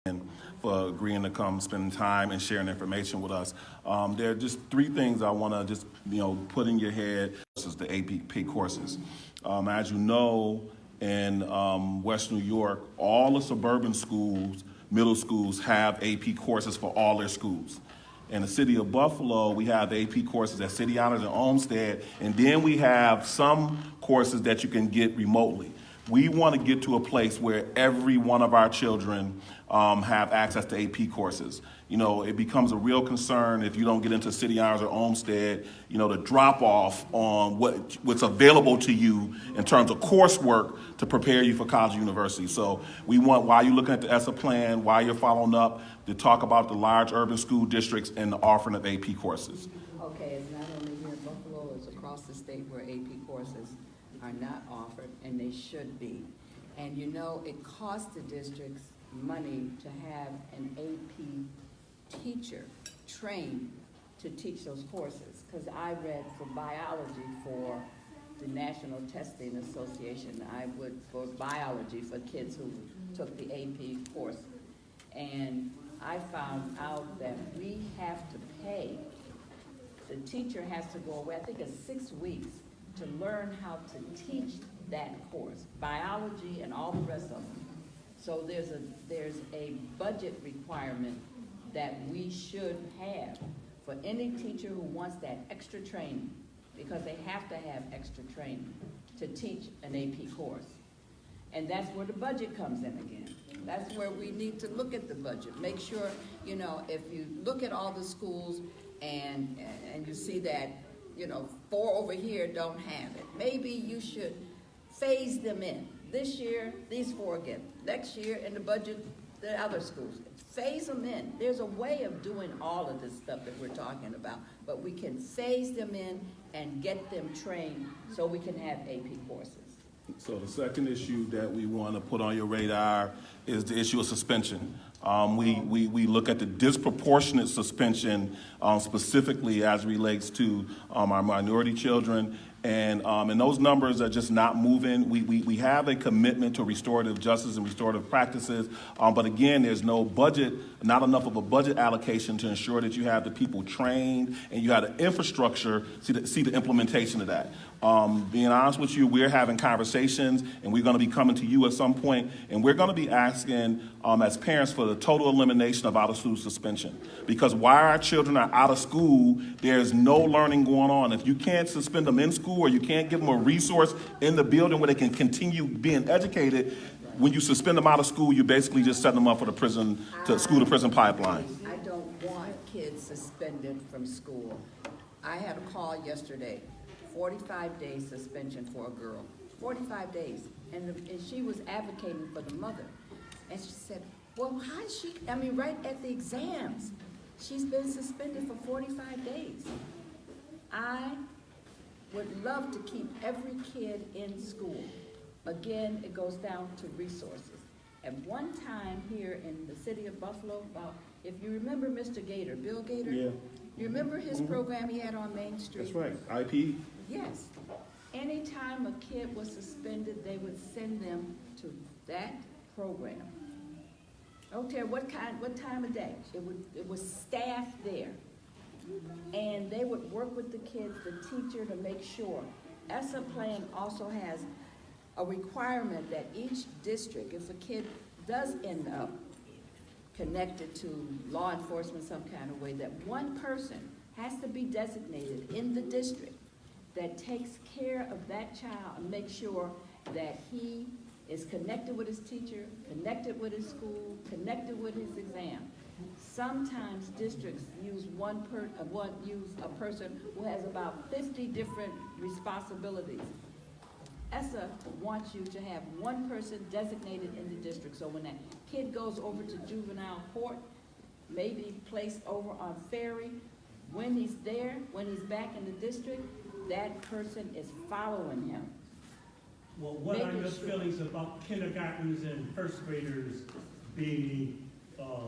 and for agreeing to come spend time and sharing information with us. There are just three things I want to just put in your head. This is the AP courses. As you know, in West New York, all the suburban schools, middle schools have AP courses for all their schools. In the city of Buffalo, we have AP courses at City Honors and Olmsted, and then we have some courses that you can get remotely. We want to get to a place where every one of our children have access to AP courses. It becomes a real concern if you don't get into City Honors or Olmsted, the drop off on what's available to you in terms of coursework to prepare you for college and university. So we want, while you're looking at the ESSA plan, while you're following up, to talk about the large urban school districts and the offering of AP courses. Okay, it's not only here in Buffalo, it's across the state where AP courses are not offered, and they should be. And it costs the districts money to have an AP teacher trained to teach those courses. Because I read for biology for the National Testing Association. I would for biology for kids who took the AP course. And I found out that we have to pay. The teacher has to go away, I think it's 6 weeks, to learn how to teach that course, biology and all the rest of them. So there's a budget requirement that we should have for any teacher who wants that extra training, because they have to have extra training to teach an AP course. And that's where the budget comes in again. That's where we need to look at the budget. Make sure, if you look at all the schools and you see that, 4 over here don't have it, maybe you should phase them in. This year, these 4 again. Next year, in the budget, the other schools. Phase them in. There's a way of doing all of this stuff that we're talking about, but we can phase them in and get them trained so we can have AP courses. So the second issue that we want to put on your radar is the issue of suspension. We look at the disproportionate suspension specifically as relates to our minority children, and those numbers are just not moving. We have a commitment to restorative justice and restorative practices, but again, there's no budget, not enough of a budget allocation to ensure that you have the people trained and you have the infrastructure to see the implementation of that. Being honest with you, we're having conversations, and we're going to be coming to you at some point, and we're going to be asking as parents for the total elimination of out-of-school suspension. Because while our children are out of school, there's no learning going on. If you can't suspend them in school, or you can't give them a resource in the building where they can continue being educated, when you suspend them out of school, you basically just set them up for the school-to-prison pipeline. I don't want kids suspended from school. I had a call yesterday. 45 days suspension for a girl, 45 days. And she was advocating for the mother. And she said, well, how is she, right at the exams, she's been suspended for 45 days. I would love to keep every kid in school. Again, it goes down to resources. At one time here in the city of Buffalo, if you remember Mr. Gator, Bill Gator? Yeah. You remember his program he had on Main Street? That's right, IP. Yes. Anytime a kid was suspended, they would send them to that program. I don't care what time of day. It was staff there. And they would work with the kids, the teacher, to make sure. ESSA plan also has a requirement that each district, if a kid does end up connected to law enforcement some kind of way, that one person has to be designated in the district that takes care of that child and makes sure that he is connected with his teacher, connected with his school, connected with his exam. Sometimes districts use use a person who has about 50 different responsibilities. ESSA wants you to have one person designated in the district, so when that kid goes over to juvenile court, maybe placed over on ferry, when he's there, when he's back in the district, that person is following him. Well, what are your feelings about kindergartners and first graders being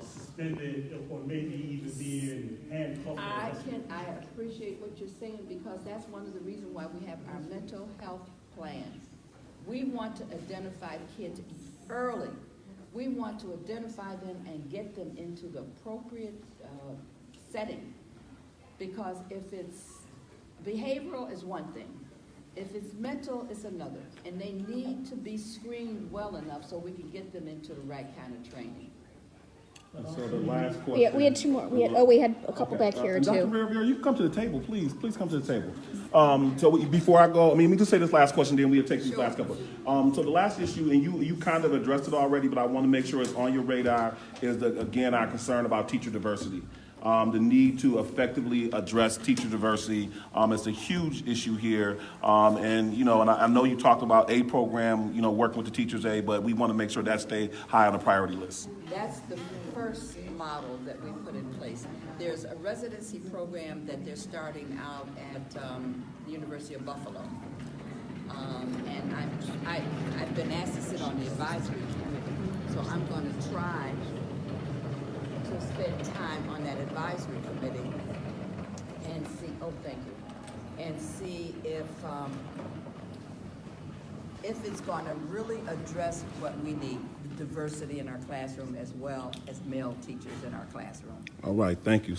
suspended or maybe even being handcuffed? I appreciate what you're saying, because that's one of the reasons why we have our mental health plans. We want to identify kids early We want to identify them and get them into the appropriate setting. Because if it's behavioral is one thing. If it's mental, it's another. And they need to be screened well enough so we can get them into the right kind of training. And so the last question. Yeah, we had two more. We had a couple back here Dr. too. Rivera, you can come to the table, please. Please come to the table. Before I go, let me just say this last question, then we'll take these last couple. So the last issue, and you kind of addressed it already, but I want to make sure it's on your radar, is again, our concern about teacher diversity. The need to effectively address teacher diversity is a huge issue here. And I know you talked about a program, working with the Teachers Aid, but we want to make sure that stays high on the priority list. That's the first model that we put in place. There's a residency program that they're starting out at the University of Buffalo. And I've been asked to sit on the advisory committee, so I'm going to try to spend time on that advisory committee and see if it's going to really address what we need, the diversity in our classroom as well as male teachers in our classroom. All right, thank you.